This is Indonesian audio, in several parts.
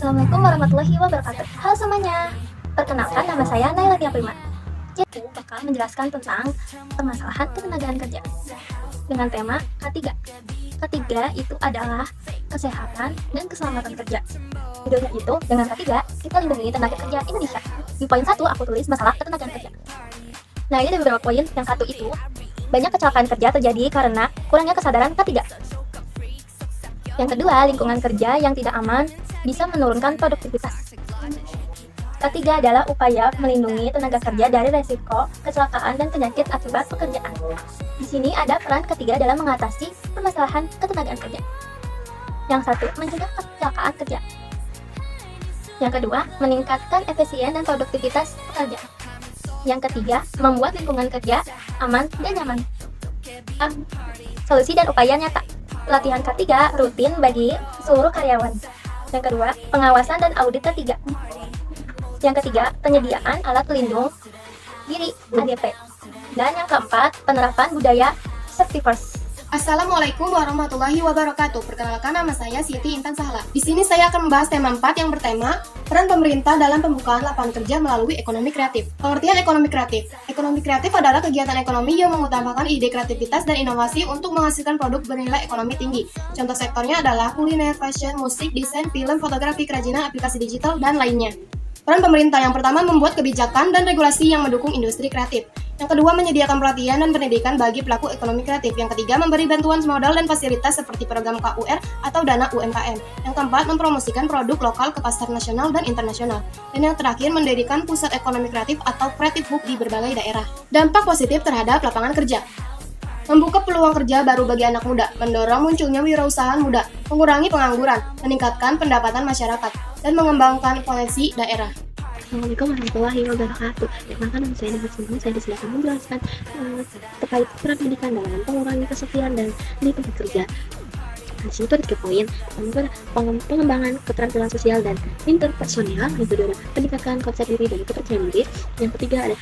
Assalamualaikum warahmatullahi wabarakatuh. Halo semuanya, perkenalkan nama saya Naila Tia Prima. Jadi bakal menjelaskan tentang permasalahan ketenagaan kerja dengan tema K3. K3 itu adalah kesehatan dan keselamatan kerja. Judulnya itu dengan K3 kita lindungi tenaga kerja Indonesia. Di poin 1 aku tulis masalah ketenagaan kerja. Nah, ini ada beberapa poin. Yang satu itu banyak kecelakaan kerja terjadi karena kurangnya kesadaran K3. Yang kedua, lingkungan kerja yang tidak aman bisa menurunkan produktivitas. Ketiga adalah upaya melindungi tenaga kerja dari resiko kecelakaan dan penyakit akibat pekerjaan. Di sini ada peran ketiga dalam mengatasi permasalahan ketenagaan kerja. Yang satu, mencegah kecelakaan kerja. Yang kedua, meningkatkan efisien dan produktivitas pekerja. Yang ketiga, membuat lingkungan kerja aman dan nyaman. Solusi dan upaya nyata. Pelatihan K3 rutin bagi seluruh karyawan. Yang kedua, pengawasan dan audit K3. Yang ketiga, penyediaan alat pelindung diri ADP. Dan yang keempat, penerapan budaya safety first. Assalamualaikum warahmatullahi wabarakatuh. Perkenalkan, nama saya Siti Intan Sahla. Di sini saya akan membahas tema 4 yang bertema peran pemerintah dalam pembukaan lapangan kerja melalui ekonomi kreatif. Pengertian ekonomi kreatif. Ekonomi kreatif adalah kegiatan ekonomi yang mengutamakan ide kreativitas dan inovasi untuk menghasilkan produk bernilai ekonomi tinggi. Contoh sektornya adalah kuliner, fashion, musik, desain, film, fotografi, kerajinan, aplikasi digital, dan lainnya. Peran pemerintah yang pertama membuat kebijakan dan regulasi yang mendukung industri kreatif. Yang kedua, menyediakan pelatihan dan pendidikan bagi pelaku ekonomi kreatif. Yang ketiga, memberi bantuan modal dan fasilitas seperti program KUR atau dana UMKM. Yang keempat, mempromosikan produk lokal ke pasar nasional dan internasional. Dan yang terakhir, mendirikan pusat ekonomi kreatif atau creative hub di berbagai daerah. Dampak positif terhadap lapangan kerja. Membuka peluang kerja baru bagi anak muda, mendorong munculnya wirausahaan muda, mengurangi pengangguran, meningkatkan pendapatan masyarakat, dan mengembangkan potensi daerah. Assalamualaikum warahmatullahi wabarakatuh. Perkenalkan, nama saya Nahar Simon. Saya disilakan menjelaskan terkait peran pendidikan dalam mengurangi kesepian dan di tempat kerja. Di sini ada 3 poin. Pertama, pengembangan keterampilan sosial dan interpersonal. Yang kedua, peningkatan konsep diri dan kepercayaan diri. Yang ketiga ada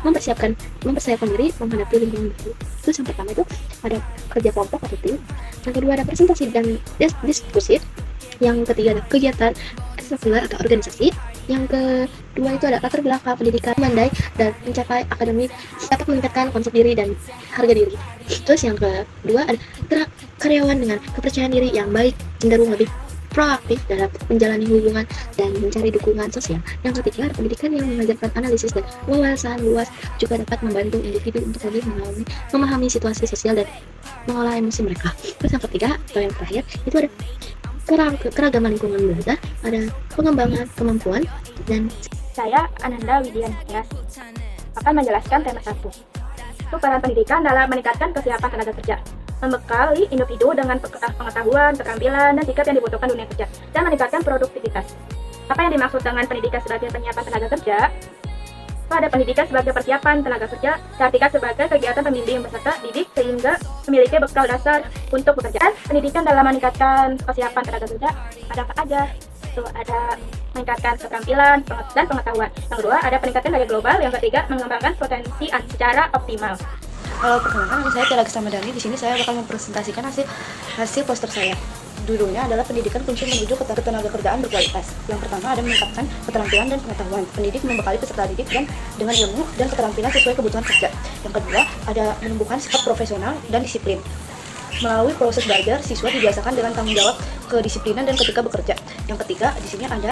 mempersiapkan diri menghadapi lingkungan baru. Terus yang pertama itu ada kerja kelompok atau tim. Yang kedua ada presentasi dan diskusi. Yang ketiga ada kegiatan ekstrakurikuler atau organisasi. Yang kedua itu ada latar belakang pendidikan mandai dan mencapai akademik dapat meningkatkan konsep diri dan harga diri. Terus yang kedua ada karyawan dengan kepercayaan diri yang baik, cenderung lebih proaktif dalam menjalani hubungan dan mencari dukungan sosial. Yang ketiga ada pendidikan yang mengajarkan analisis dan wawasan luas, juga dapat membantu individu untuk lebih memahami situasi sosial dan mengolah emosi mereka. Terus yang ketiga atau yang terakhir itu ada keragaman lingkungan belajar, ada pengembangan kemampuan, dan saya Ananda Widiantia akan menjelaskan tema 1. Itu peran pendidikan dalam meningkatkan kesiapan tenaga kerja, membekali individu dengan pengetahuan, keterampilan, dan sikap yang dibutuhkan dunia kerja, dan meningkatkan produktivitas. Apa yang dimaksud dengan pendidikan sebagai penyiapan tenaga kerja? Ada pendidikan sebagai persiapan tenaga kerja, diartikan sebagai kegiatan pembimbing peserta didik sehingga memiliki bekal dasar untuk pekerjaan. Pendidikan dalam meningkatkan kesiapan tenaga kerja ada apa aja? Itu ada meningkatkan keterampilan dan pengetahuan. Yang kedua ada peningkatan daya global. Yang ketiga mengembangkan potensi secara optimal. Halo, perkenalkan, nama saya Tiara Samadani. Di sini saya bakal mempresentasikan hasil poster saya. Judulnya adalah pendidikan kunci menuju ketenaga kerjaan berkualitas. Yang pertama ada meningkatkan keterampilan dan pengetahuan. Pendidik membekali peserta didik dan dengan ilmu dan keterampilan sesuai kebutuhan kerja. Yang kedua ada menumbuhkan sikap profesional dan disiplin. Melalui proses belajar, siswa dibiasakan dengan tanggung jawab, kedisiplinan, dan ketika bekerja. Yang ketiga, di sini ada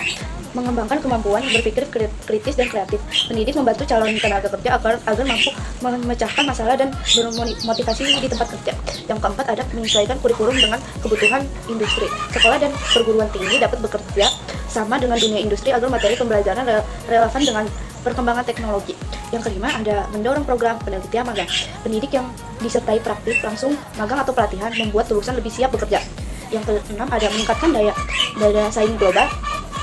mengembangkan kemampuan berpikir kritis dan kreatif. Pendidik membantu calon tenaga kerja agar mampu memecahkan masalah dan bermotivasi di tempat kerja. Yang keempat, ada menyesuaikan kurikulum dengan kebutuhan industri. Sekolah dan perguruan tinggi dapat bekerja sama dengan dunia industri agar materi pembelajaran relevan dengan perkembangan teknologi. Yang kelima ada mendorong program penelitian magang. Pendidik yang disertai praktik langsung magang atau pelatihan membuat lulusan lebih siap bekerja. Yang keenam ada meningkatkan daya saing global.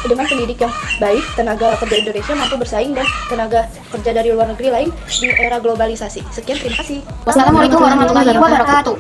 Dengan pendidik yang baik, tenaga kerja Indonesia mampu bersaing dan tenaga kerja dari luar negeri lain di era globalisasi. Sekian, terima kasih. Wassalamualaikum warahmatullahi wabarakatuh.